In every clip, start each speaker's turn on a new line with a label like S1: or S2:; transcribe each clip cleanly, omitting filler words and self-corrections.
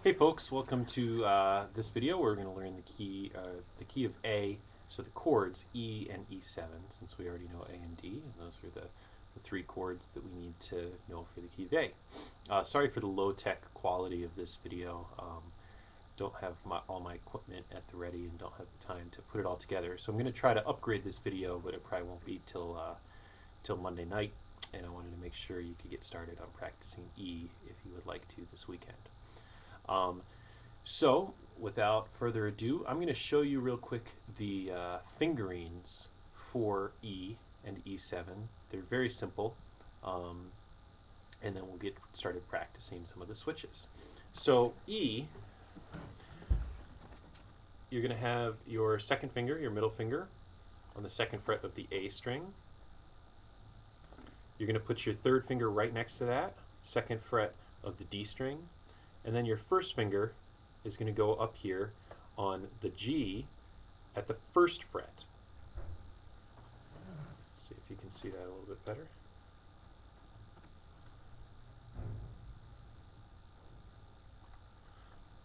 S1: Hey folks, welcome to this video where we're going to learn the key of A, so the chords E and E7, since we already know A and D, and those are the three chords that we need to know for the key of A. Sorry for the low-tech quality of this video. Don't have all my equipment at the ready and don't have the time to put it all together. So I'm going to try to upgrade this video, but it probably won't be till Monday night, and I wanted to make sure you could get started on practicing E if you would like to this weekend. So without further ado, I'm going to show you real quick the fingerings for E and E7. They're very simple, and then we'll get started practicing some of the switches. So E, you're going to have your second finger, your middle finger, on the second fret of the A string. You're going to put your third finger right next to that, second fret of the D string. And then your first finger is going to go up here on the G at the first fret. See if you can see that a little bit better.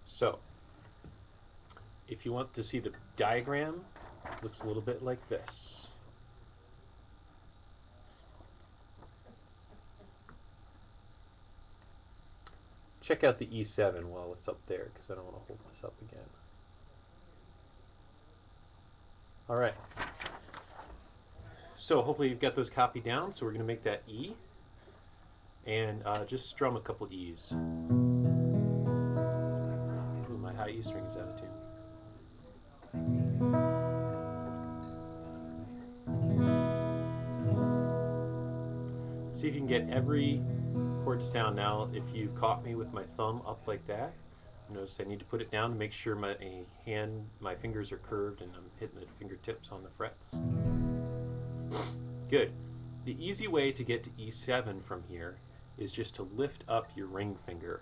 S1: So, if you want to see the diagram, it looks a little bit like this. Check out the E7 while it's up there, because I don't want to hold this up again. All right. So hopefully you've got those copied down. So we're going to make that E, and just strum a couple E's. Ooh, my high E string is out of tune. See if you can get every chord to sound. Now, if you caught me with my thumb up like that, notice I need to put it down to make sure my fingers are curved and I'm hitting the fingertips on the frets. Good. The easy way to get to E7 from here is just to lift up your ring finger.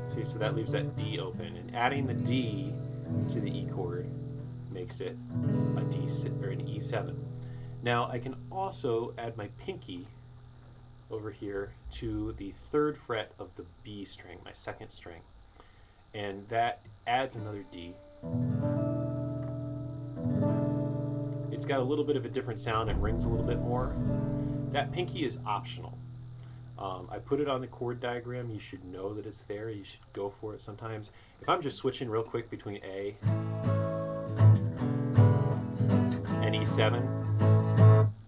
S1: See, so that leaves that D open, and adding the D to the E chord makes it a D or an E7. Now I can also add my pinky over here to the third fret of the B string, my second string, and that adds another D. It's got a little bit of a different sound and rings a little bit more. That pinky is optional. I put it on the chord diagram. You should know that it's there. You should go for it sometimes. If I'm just switching real quick between A and E7,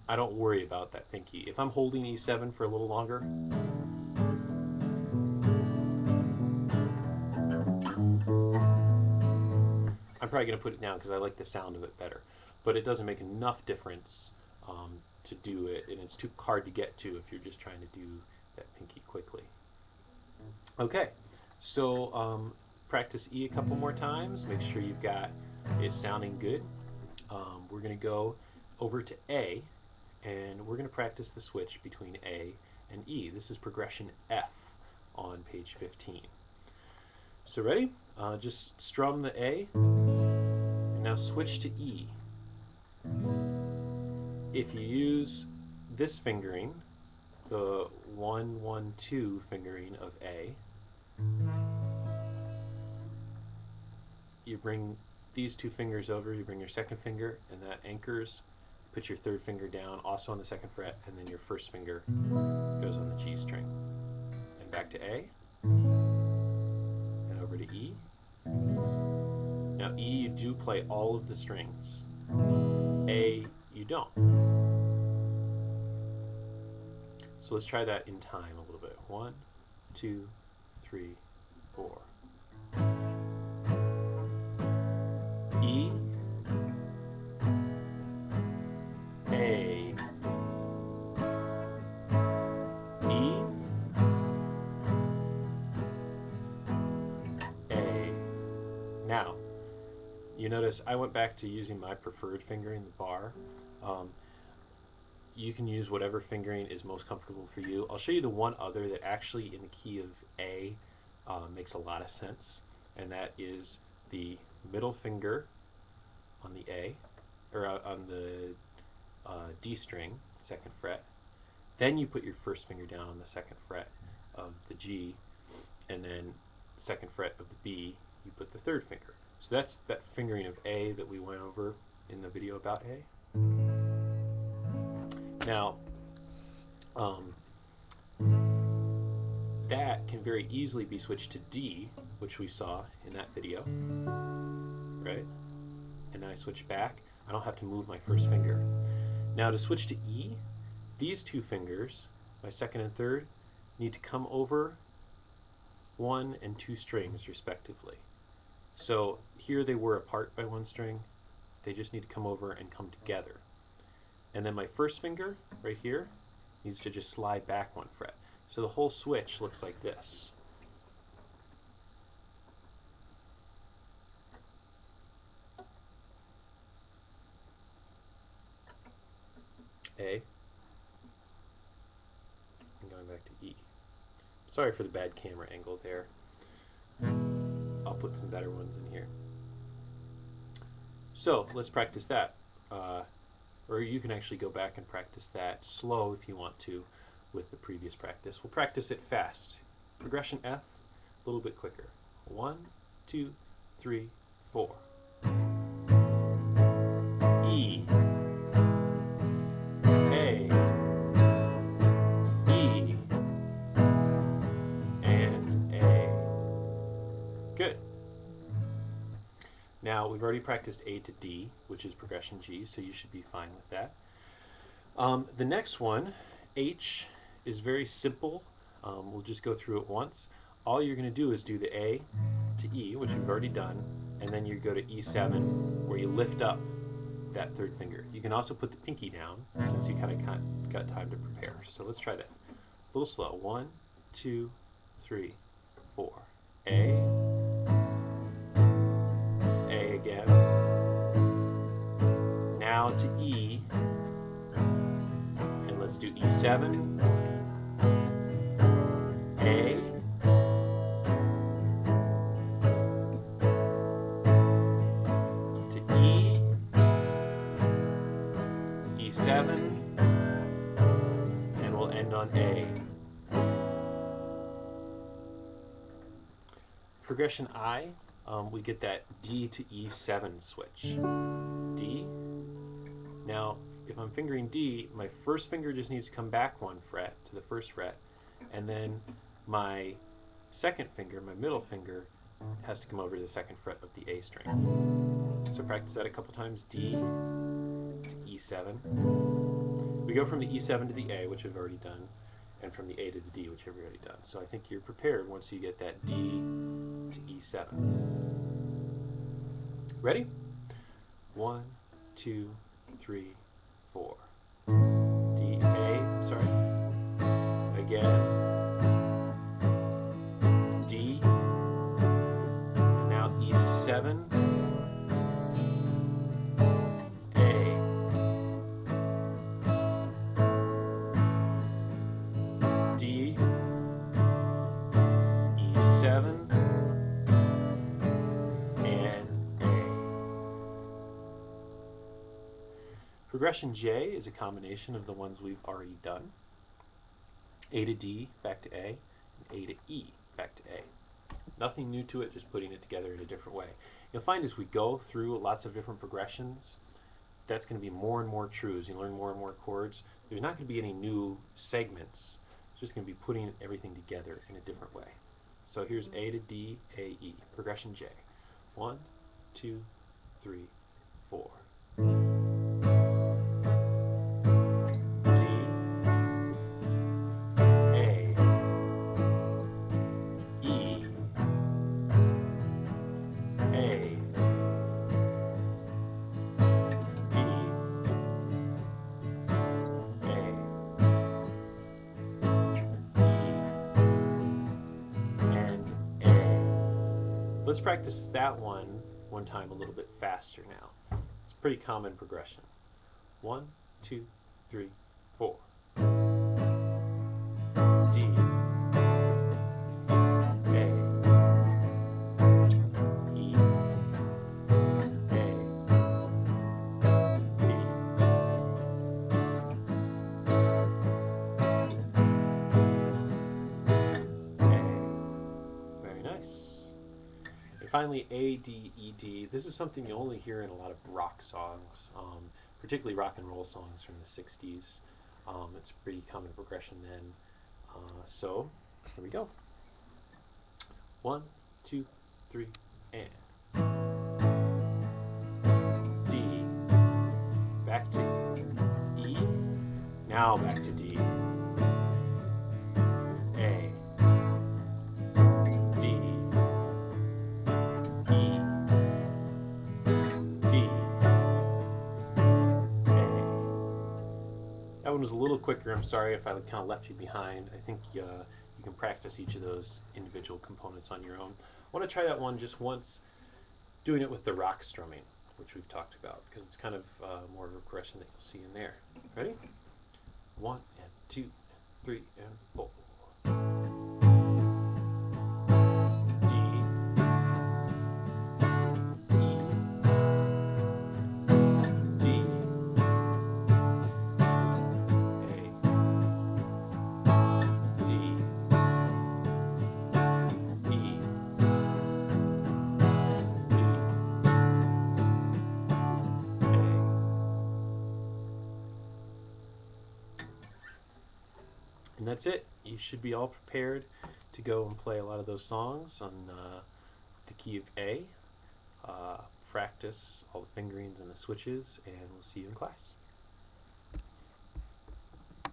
S1: I don't worry about that pinky. If I'm holding E7 for a little longer, I'm probably going to put it down because I like the sound of it better. But it doesn't make enough difference to do it, and it's too hard to get to if you're just trying to do that pinky quickly. Okay, so practice E a couple more times. Make sure you've got it sounding good. We're going to go over to A, and we're going to practice the switch between A and E. This is progression F on page 15. So ready? Just strum the A, and now switch to E. If you use this fingering, the 1, 1, 2 fingering of A, you bring these two fingers over, you bring your second finger, and that anchors. Put your third finger down, also on the second fret, and then your first finger goes on the G string. And back to A, and over to E. Now E, you do play all of the strings. A, you don't. So let's try that in time a little bit. 1, 2, 3, 4. E, A, E, A. Now, you notice I went back to using my preferred fingering, the bar. You can use whatever fingering is most comfortable for you. I'll show you the one other that actually in the key of A makes a lot of sense, and that is the middle finger on the A, or on the D string, second fret. Then you put your first finger down on the second fret of the G, and then second fret of the B, you put the third finger. So that's that fingering of A that we went over in the video about A. Now, that can very easily be switched to D, which we saw in that video, right? And now I switch back. I don't have to move my first finger. Now to switch to E, these two fingers, my second and third, need to come over 1 and 2 strings respectively. So here they were apart by 1 string. They just need to come over and come together. And then my first finger, right here, needs to just slide back 1 fret. So the whole switch looks like this. A, and going back to E. Sorry for the bad camera angle there. I'll put some better ones in here. So let's practice that. Or you can actually go back and practice that slow if you want to with the previous practice. We'll practice it fast. Progression F, a little bit quicker. 1, 2, 3, 4. E, A, E, and A. Good. Now we've already practiced A to D, which is progression G, so you should be fine with that. The next one, H, is very simple. We'll just go through it once. All you're going to do is do the A to E, which we've already done, and then you go to E7, where you lift up that third finger. You can also put the pinky down, since you kind of got time to prepare. So let's try that. A little slow. 1, 2, 3, 4. A again. Now to E, and let's do E7. A, to E, E7, and we'll end on A. Progression I, we get that D to E7 switch. D. Now, if I'm fingering D, my first finger just needs to come back 1 fret to the first fret, and then my second finger, my middle finger, has to come over to the second fret of the A string. So practice that a couple times. D to E7. We go from the E7 to the A, which we've already done, and from the A to the D, which we've already done. So I think you're prepared once you get that D to E7. Ready? 1, 2, 3, 4. D, A, sorry. Again. D. And now E7. A. D. E7. Progression J is a combination of the ones we've already done. A to D, back to A, and A to E, back to A. Nothing new to it, just putting it together in a different way. You'll find as we go through lots of different progressions, that's going to be more and more true as you learn more and more chords. There's not going to be any new segments. It's just going to be putting everything together in a different way. So here's A to D, A, E. Progression J. 1, 2, 3, 4. Let's practice that one time a little bit faster now. It's a pretty common progression. 1, 2, 3, 4. D, A, E, A, D, A, finally, A, D, E, D. This is something you only hear in a lot of rock songs, particularly rock and roll songs from the 60s. It's a pretty common progression then. So, here we go. 1, 2, 3, and D. Back to E. Now back to D. A. D. E. D. A. That one was a little quicker. I'm sorry if I kind of left you behind. I think you can practice each of those individual components on your own. I want to try that one just once, doing it with the rock strumming, which we've talked about, because it's kind of more of a progression that you'll see in there. Ready? 1 and 2 and 3 and 4. And that's it. You should be all prepared to go and play a lot of those songs on the key of A. Practice all the fingerings and the switches, and we'll see you in class.